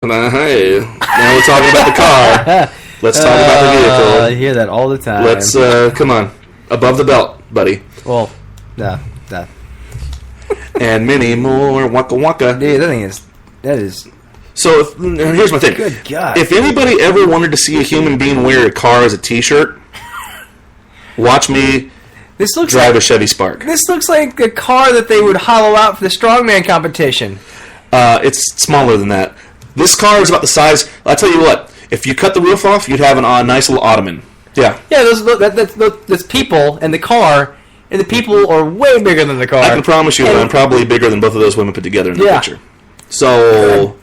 Hey, now we're talking about the car. Let's talk about the vehicle. I hear that all the time. Let's, come on. Above the belt, buddy. Well, And many more waka waka. Dude, that is... So, here's my thing. Good God. If anybody ever wanted to see a human being wear a car as a t-shirt, watch me drive a Chevy Spark. This looks like a car that they would hollow out for the strongman competition. It's smaller than that. This car is about the size... I'll tell you what. If you cut the roof off, you'd have a nice little ottoman. Yeah. Yeah, those people and the car, and the people are way bigger than the car. I can promise you that I'm probably bigger than both of those women put together in the picture. So...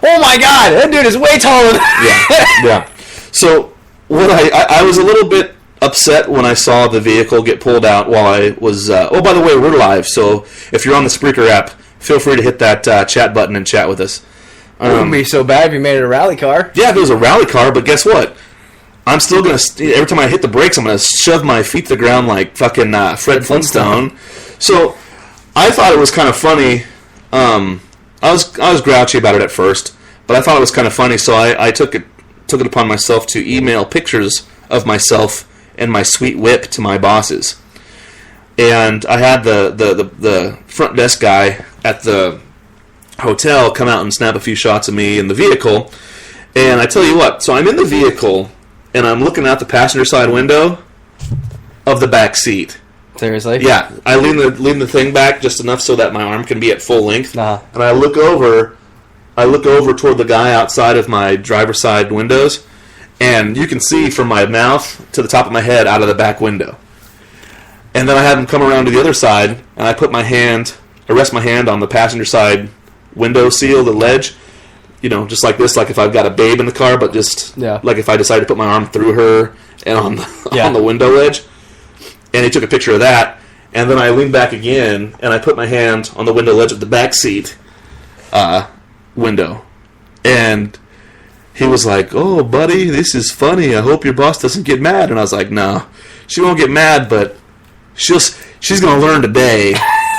Oh my God, that dude is way taller than Yeah. So, what I was a little bit upset when I saw the vehicle get pulled out while I was... oh, by the way, we're live, so if you're on the Spreaker app, feel free to hit that chat button and chat with us. It wouldn't be so bad if you made it a rally car. Yeah, if it was a rally car, but guess what? I'm still going to... Every time I hit the brakes, I'm going to shove my feet to the ground like fucking Fred Flintstone. So, I thought it was kind of funny. I was grouchy about it at first, but I thought it was kind of funny, so I took it upon myself to email pictures of myself and my sweet whip to my bosses. And I had the front desk guy at the hotel come out and snap a few shots of me in the vehicle. And I tell you what, so I'm in the vehicle, and I'm looking out the passenger side window of the back seat. Seriously? Yeah, I lean the thing back just enough so that my arm can be at full length, Uh-huh. and I look over toward the guy outside of my driver's side windows, and you can see from my mouth to the top of my head out of the back window. And then I have him come around to the other side, and I rest my hand on the passenger side window seal, the ledge, just like this, like if I've got a babe in the car, but just like if I decide to put my arm through her and on the window ledge. And he took a picture of that, and then I leaned back again, and I put my hand on the window ledge of the back seat window. And he was like, "Oh, buddy, this is funny. I hope your boss doesn't get mad." And I was like, "No, she won't get mad, but she's going to learn today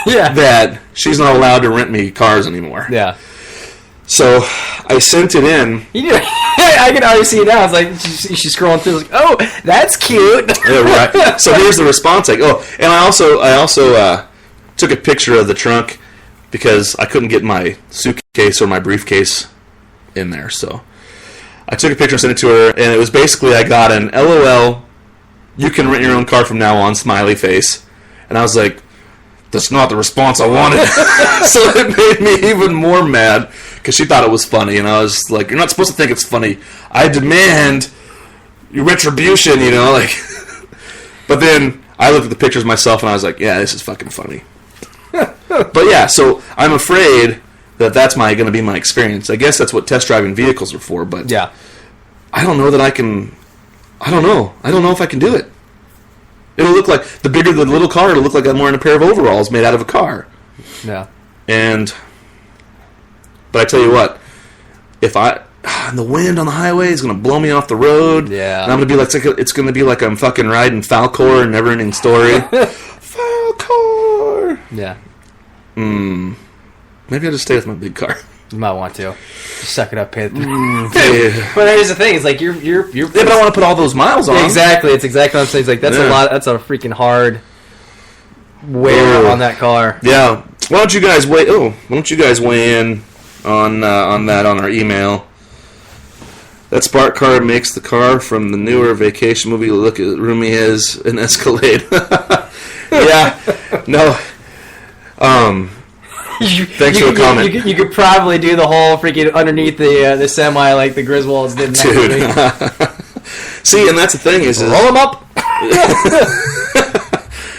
that she's not allowed to rent me cars anymore." Yeah. So I sent it in. I can already see it now. It's like she's scrolling through. Like, oh, that's cute. Yeah, right. So here's the response. Like, oh, and I also took a picture of the trunk because I couldn't get my suitcase or my briefcase in there. So I took a picture and sent it to her, and it was basically I got an LOL, you can rent your own car from now on, smiley face, and I was like, that's not the response I wanted. So it made me even more mad because she thought it was funny, and I was like, you're not supposed to think it's funny. I demand your retribution, like. But then I looked at the pictures myself, and I was like, yeah, this is fucking funny. But yeah, so I'm afraid that that's going to be my experience. I guess that's what test driving vehicles are for, but yeah, I don't know that I can. I don't know if I can do it. It'll look like, the bigger the little car, it'll look like I'm wearing a pair of overalls made out of a car. Yeah. But I tell you what, the wind on the highway is going to blow me off the road. Yeah. And I'm going to be like, it's going to be like I'm fucking riding Falcor and Never Ending Story. Falcor! Yeah. Maybe I'll just stay with my big car. You might want to. Just suck it up, pay Yeah. But here's the thing, it's like you're Yeah, but I want to put all those miles on. Yeah, exactly, it's exactly what I'm saying. It's like that's a lot. That's a freaking hard wear on that car. Yeah. Why don't you guys weigh in on that on our email? That Spark car makes the car from the newer vacation movie look as roomy as an Escalade. Yeah. No. Thanks for the comment. You could probably do the whole freaking underneath the semi like the Griswolds did in that movie. See, and that's the thing is roll them up.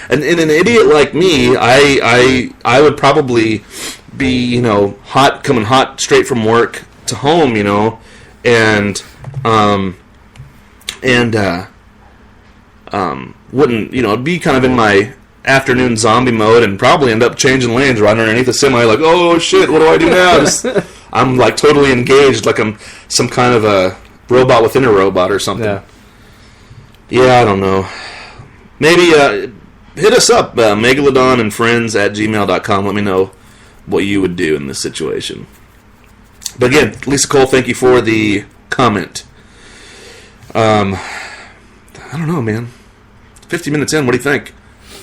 And an idiot like me, I would probably be coming hot straight from work to home, and wouldn't be kind of in my afternoon zombie mode and probably end up changing lanes right underneath the semi like, oh shit, what do I do now? I'm like totally engaged like I'm some kind of a robot within a robot or something. Yeah, I don't know. Maybe hit us up, megalodonandfriends@gmail.com. Let me know what you would do in this situation. But again, Lisa Cole, thank you for the comment. I don't know, man. 50 minutes in, what do you think?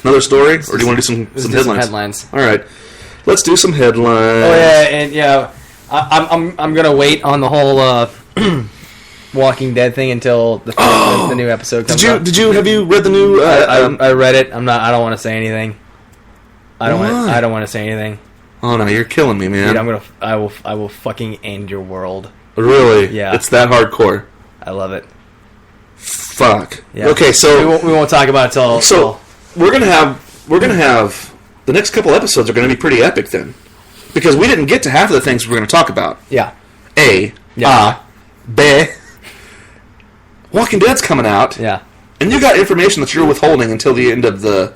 Another story, or do you want to do some headlines? All right, let's do some headlines. Oh yeah, and yeah, I'm gonna wait on the whole Walking Dead thing until the new episode comes out. Have you read the new? I read it. I don't want to say anything. I don't want to say anything. Oh no, you're killing me, man. Dude, I will fucking end your world. Really? Yeah. It's that hardcore. I love it. Fuck. Yeah. Okay, so we won't talk about it till. So we're gonna have the next couple episodes are gonna be pretty epic then, because we didn't get to half of the things we're gonna talk about. Yeah. B. Walking Dead's coming out. Yeah. And you got information that you're withholding until the end of the.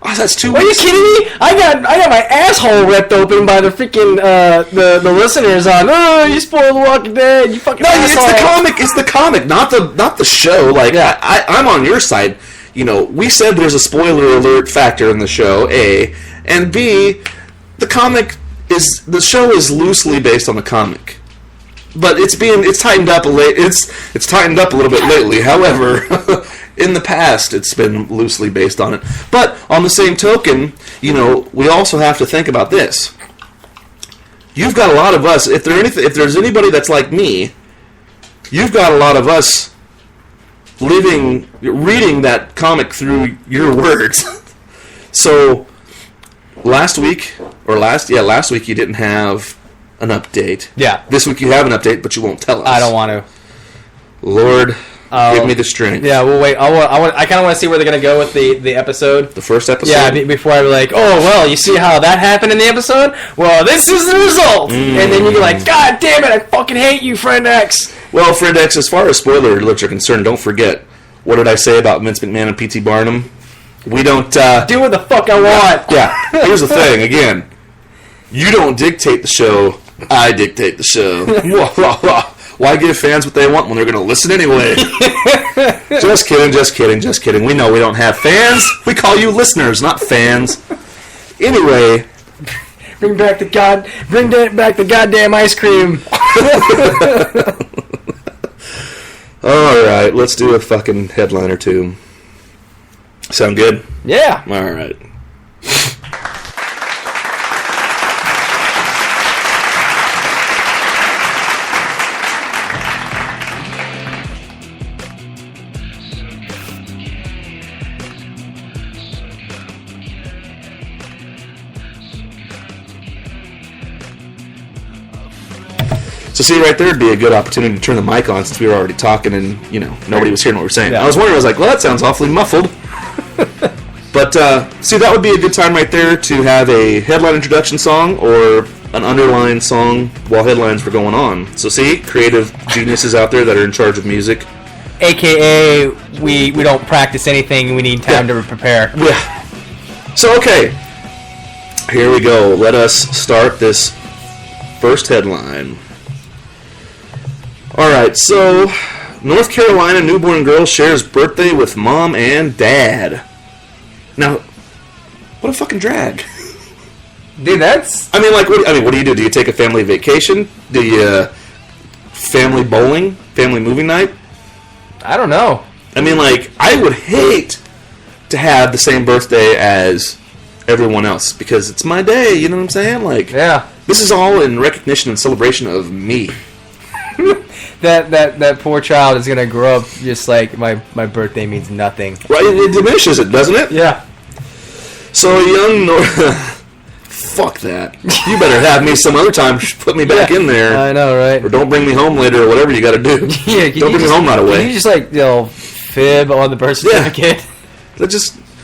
Oh, that's 2 weeks. Are you kidding me? I got my asshole ripped open by the freaking the listeners on. Oh, you spoiled The Walking Dead. You fucking asshole. It's the comic. It's the comic, not the show. Like yeah. I'm on your side. You know, we said there's a spoiler alert factor in the show. A and B, the show is loosely based on the comic. But it's tightened up it's tightened up a little bit lately. However, in the past it's been loosely based on it. But on the same token, you know, we also have to think about this. You've got a lot of us. If there's anybody that's like me, you've got a lot of us reading that comic through your words. So last week you didn't have an update. Yeah. This week you have an update, but you won't tell us. I don't want to. Lord, give me the strength. Yeah, we'll wait. I kind of want to see where they're going to go with the episode. The first episode? Yeah, before I be like, oh, well, you see how that happened in the episode? Well, this is the result. And then you're like, God damn it, I fucking hate you, Friend X. Well, Friend X, as far as spoiler alerts are concerned, don't forget, what did I say about Vince McMahon and P.T. Barnum? We don't... do what the fuck I want. Yeah. Here's the thing, again. You don't dictate the show. I dictate the show. Why give fans what they want when they're going to listen anyway? Just kidding. We know we don't have fans. We call you listeners, not fans. Anyway. Bring back the goddamn ice cream. Alright, let's do a fucking headline or two. Sound good? Yeah. Alright. So see, right there would be a good opportunity to turn the mic on since we were already talking and, you know, nobody was hearing what we were saying. Yeah. I was wondering, well, that sounds awfully muffled. But, see, that would be a good time right there to have a headline introduction song or an underline song while headlines were going on. So see, creative geniuses out there that are in charge of music. AKA, we don't practice anything, we need time to prepare. Yeah. So, okay. Here we go. Let us start this first headline. Alright, so North Carolina newborn girl shares birthday with mom and dad. Now, what a fucking drag. Dude, that's... I mean, what do you do? Do you take a family vacation? Do you family bowling? Family movie night? I don't know. I mean, like, I would hate to have the same birthday as everyone else because it's my day, you know what I'm saying? Like, yeah. This is all in recognition and celebration of me. That poor child is gonna grow up just like my birthday means nothing. Right, it diminishes it, doesn't it? Yeah. So young fuck that. You better have me some other time. Put me back in there. I know, right? Or don't bring me home later, or whatever you got to do. Yeah, don't bring me home right away. Can you just fib on the birth certificate? Yeah.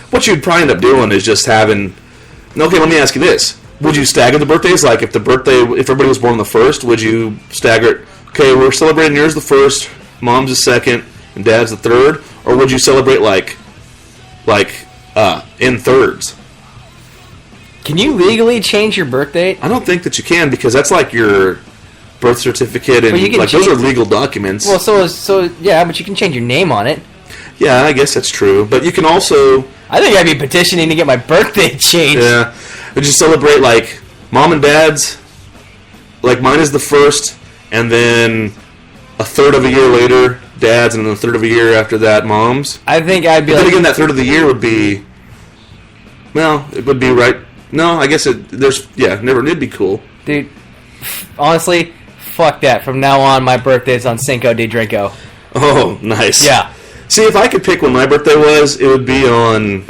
What you'd probably end up doing is just having. Okay, let me ask you this: would you stagger the birthdays? Like if everybody was born on the 1st, would you stagger it? Okay, we're celebrating yours the 1st, mom's the 2nd, and dad's the 3rd, or would you celebrate like in thirds? Can you legally change your birth date? I don't think that you can because that's like your birth certificate and those are legal documents. Well, so yeah, but you can change your name on it. Yeah, I guess that's true, but you can also. I think I'd be petitioning to get my birthday changed. Yeah, would you celebrate like mom and dad's like mine is the first, and then a third of a year later, Dad's, and then a third of a year after that, Mom's. I think I'd be But like... then again, that third of the year would be... Well, it would be right... No, I guess it'd be cool. Dude, honestly, fuck that. From now on, my birthday's on Cinco de Drinko. Oh, nice. Yeah. See, if I could pick when my birthday was, it would be on...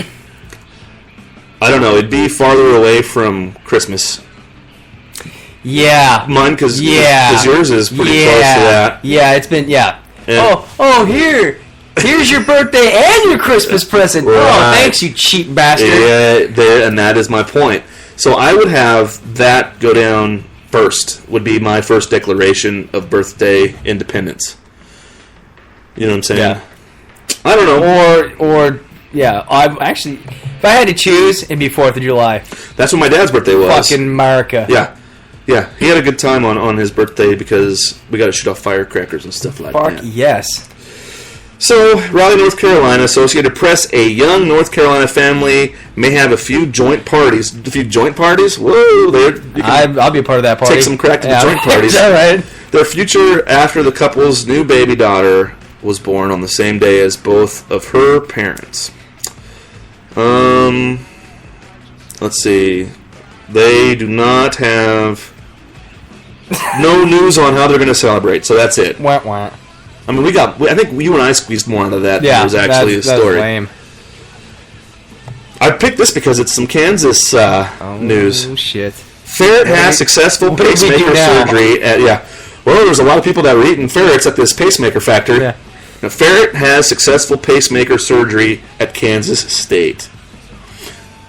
I don't know, it'd be farther away from Christmas. Yeah. Mine, because Yeah. yours is pretty close to that. Yeah, it's been... Yeah. Yeah. Here's your birthday and your Christmas present. Right. Oh, thanks, you cheap bastard. Yeah, and that is my point. So I would have that go down first, would be my first declaration of birthday independence. You know what I'm saying? Yeah. I don't know. If I had to choose, it'd be 4th of July. That's when my dad's birthday was. Fucking America. Yeah. Yeah, he had a good time on his birthday because we got to shoot off firecrackers and stuff like Fuck that. yes. So, Raleigh, North Carolina, Associated Press, a young North Carolina family may have a few joint parties. A few joint parties? Whoa, I'll be a part of that party. take some crack to the joint parties. All right. Their future after the couple's new baby daughter was born on the same day as both of her parents. Let's see. They do not have no news on how they're going to celebrate, so that's it. Wah, wah. I mean, I think you and I squeezed more out of that Yeah, than there's actually a story. That's lame. I picked this because it's some Kansas news. Oh, shit. Ferret has successful what do we do pacemaker now? surgery at, well, there's a lot of people that were eating ferrets at this pacemaker factory. Yeah. Now, Ferret has successful pacemaker surgery at Kansas State.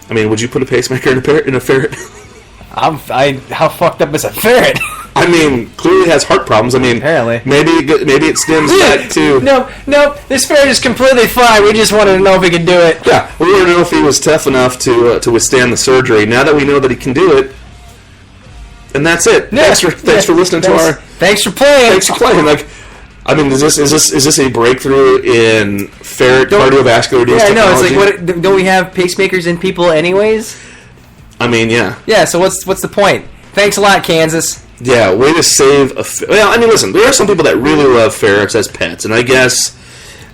I mean, would you put a pacemaker in a ferret? How fucked up is a ferret? I mean, clearly has heart problems. I mean, Apparently. maybe it stems back to... No, this ferret is completely fine. We just wanted to know if he could do it. Yeah, we wanted to know if he was tough enough to withstand the surgery. Now that we know that he can do it, and that's it. Yeah. Thanks for listening to our... Thanks for playing. Thanks for playing. Like, I mean, is this a breakthrough in ferret cardiovascular disease technology? No, it's like, don't we have pacemakers in people anyways? I mean, yeah. Yeah, so what's the point? Thanks a lot, Kansas. Yeah, way to save a... Well, I mean, listen, there are some people that really love ferrets as pets, and I guess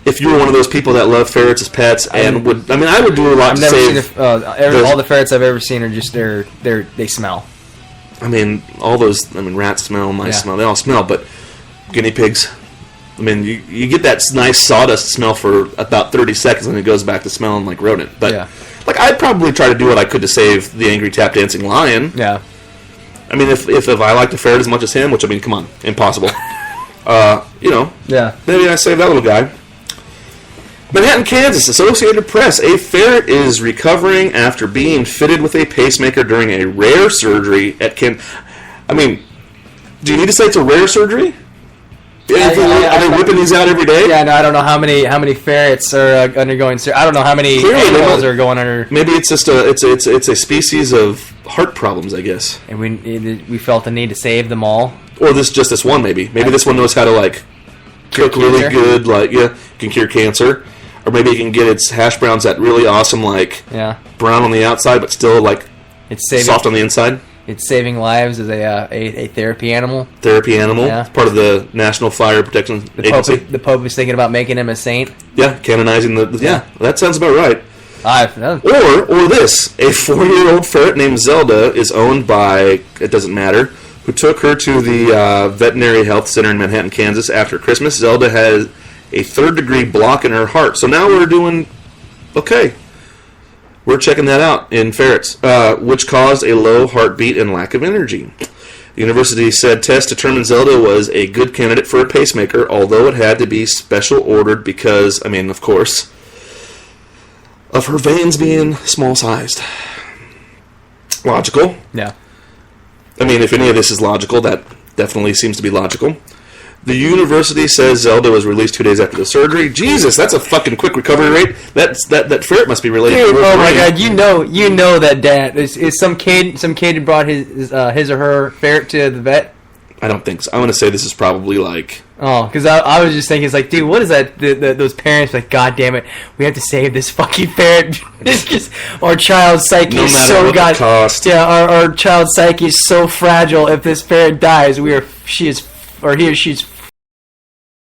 if you were one of those people that love ferrets as pets I would do a lot to save... all the ferrets I've ever seen are just, they smell. I mean, rats smell, mice smell, they all smell, but guinea pigs... I mean, you get that nice sawdust smell for about 30 seconds, and it goes back to smelling like rodent. But, I'd probably try to do what I could to save the angry tap dancing lion. Yeah. I mean, if I like the ferret as much as him, which, I mean, come on, impossible. Yeah. Maybe I save that little guy. Manhattan, Kansas, Associated Press. A ferret is recovering after being fitted with a pacemaker during a rare surgery at I mean, do you need to say it's a rare surgery? Are they whipping these out every day? Yeah, no, I don't know how many ferrets are undergoing. I don't know how many animals are going under. Maybe it's just it's a species of heart problems, I guess. And we felt the need to save them all. Or this one maybe. Maybe this one knows how to cook really good, can cure cancer. Or maybe it can get its hash browns that really awesome brown on the outside, but still it's soft on the inside. It's saving lives as a therapy animal. Therapy animal. Yeah. It's part of the National Fire Protection Agency. The Pope is thinking about making him a saint. Yeah, canonizing that sounds about right. Or this. A 4-year-old ferret named Zelda is owned by, it doesn't matter, who took her to the veterinary health center in Manhattan, Kansas after Christmas. Zelda has a 3rd-degree block in her heart. So now we're doing okay. We're checking that out in ferrets, which caused a low heartbeat and lack of energy. The university said tests determined Zelda was a good candidate for a pacemaker, although it had to be special ordered because, I mean, of course, of her veins being small-sized. Logical. Yeah. I mean, if any of this is logical, that definitely seems to be logical. The university says Zelda was released 2 days after the surgery. Jesus, that's a fucking quick recovery rate. That ferret must be related. Dude, oh my god, you know that dad is some kid brought his or her ferret to the vet. I don't think so. I'm going to say this is probably Oh, because I was just thinking, it's like, dude, what is that? Those parents, like, God damn it, we have to save this fucking ferret. It's just, our child's psyche No is matter so what the cost. Yeah, our child's psyche is so fragile. If this ferret dies, he or she's